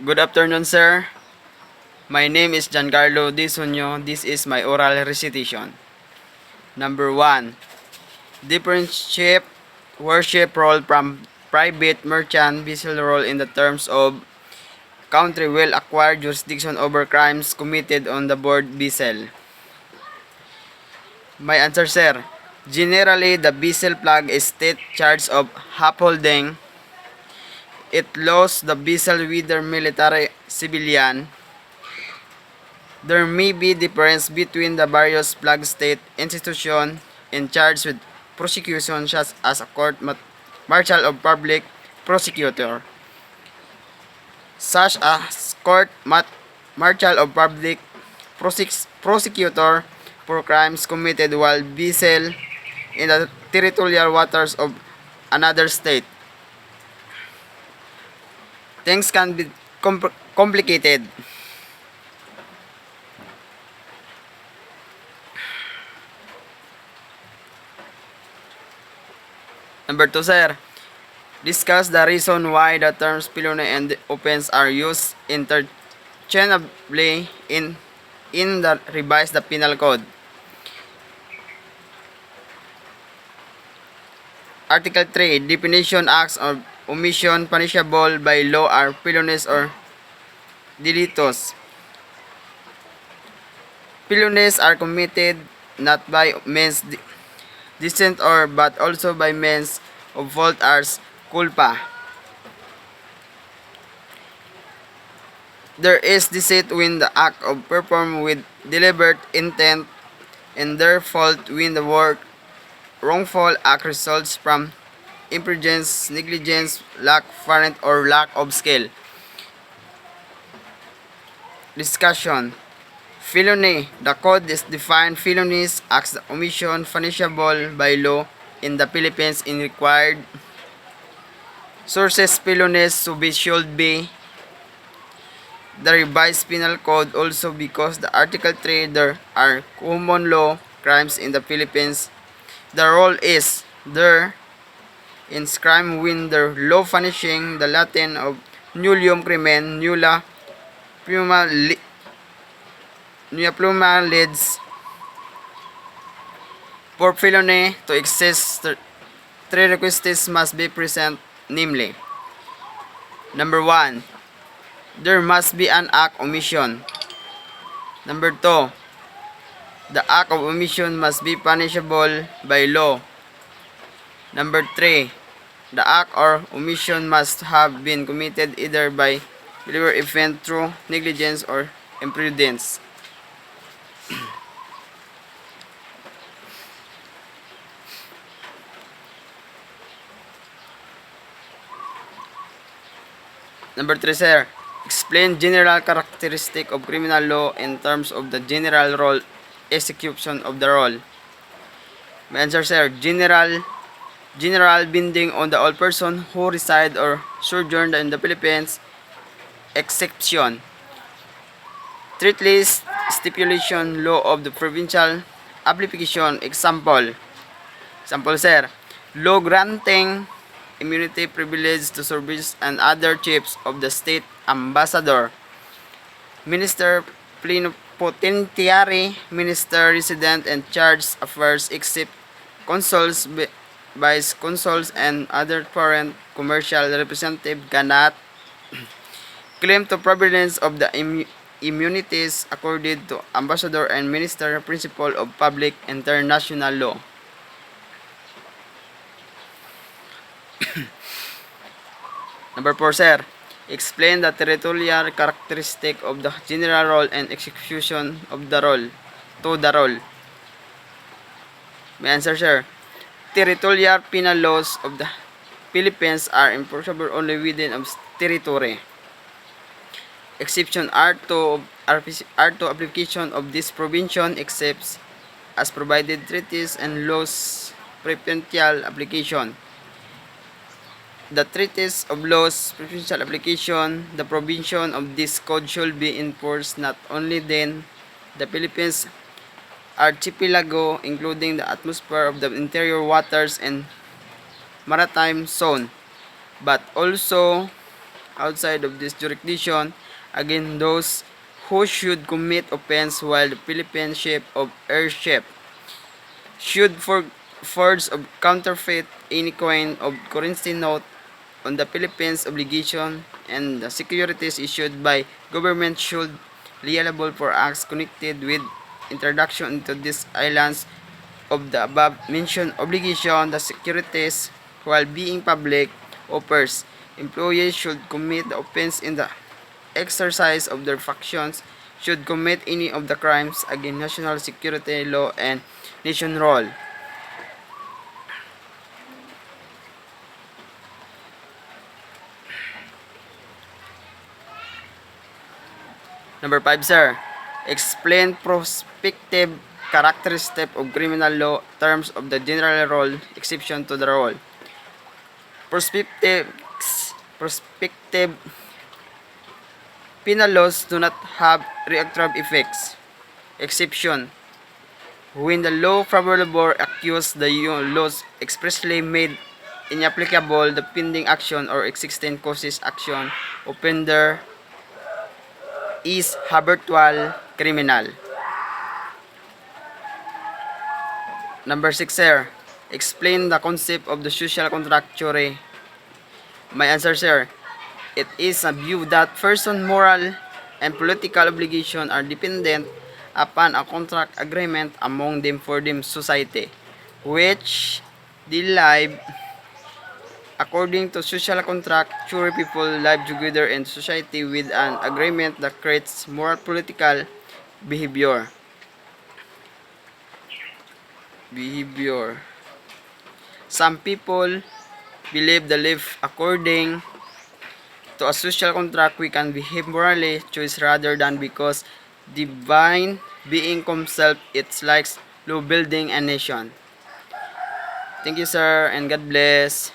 Good afternoon, sir. My name is Giancarlo Di Sunyo. This is my oral recitation. Number 1. Differentiate worship role from private merchant vessel role in the terms of country will acquire jurisdiction over crimes committed on the board vessel. My answer, sir. Generally, the vessel flag is state charge of upholding. It laws the vessel whether military, civilian. There may be difference between the various flag state institutions in charge with prosecution such as a court martial of public prosecutor, such as court martial of public prosecutor for crimes committed while vessel in the territorial waters of another state. Things can be complicated. Number 2, sir. Discuss the reason why the terms felony and offense are used interchangeably in the revised penal code. Article 3. Definition acts of omission punishable by law are felonies or delitos. Felonies are committed not by means decent or but also by means of fault as culpa. There is deceit when the act of performed with deliberate intent, and there fault when the wrongful act results from imprudence, negligence, lack of warrant, or lack of skill. Discussion. Felony. The code is defined felonies as the omission punishable by law in the Philippines in required sources. Felonies should be the revised penal code also because the Article 3 there are common law crimes in the Philippines. The rule is there in crime when the law punishing the Latin of nullium crimen nulla pluma leads for felony to exist. Three requisites must be present, namely: Number 1. There must be an act of omission. Number 2. The act of omission must be punishable by law. Number 3. The act or omission must have been committed either by deliberate event through negligence or imprudence. Number 3, sir. Explain general characteristic of criminal law in terms of the general role execution of the role. My answer, sir. General binding on the all person who reside or sojourn in the Philippines. Exception. Treat list stipulation law of the provincial application. Example, sir. Law granting immunity privilege to service and other chiefs of the state, ambassador, minister plenipotentiary, minister resident and charge affairs except consuls, vice consuls, and other foreign commercial representative cannot claim to provenance of the immunities accorded to ambassador and minister principle of public international law. Number 4, sir. Explain the territorial characteristic of the general role and execution of the role to the role. My answer, sir. Territorial penal laws of the Philippines are enforceable only within of territory. Exception are to application of this provision except as provided treaties and laws preferential application. The treaties of laws preferential application, the provision of this code should be enforced not only then the Philippines archipelago, including the atmosphere of the interior waters and maritime zone, but also outside of this jurisdiction against those who should commit offense while the Philippine ship of airship should forge of counterfeit any coin of currency note on the Philippines obligation and the securities issued by government should liable for acts connected with introduction into these islands of the above mentioned obligation. The securities while being public offers employees should commit the offense in the exercise of their functions should commit any of the crimes against national security law and nation law. Number 5, sir. Explain prospective characteristic of criminal law terms of the general rule exception to the rule. Prospective penal laws do not have retroactive effects. Exception. When the law favorable accused the laws expressly made inapplicable the pending action or existing causes action offender is habitual criminal. Number 6, sir. Explain the concept of the social contract theory. My answer, sir. It is a view that person moral and political obligation are dependent upon a contract agreement among them for them society, which they live according to social contract theory. People live together in society with an agreement that creates moral political behavior. Some people believe the live according to a social contract we can behave morally choice rather than because divine being himself it's like law building a nation. Thank you, sir, and God bless.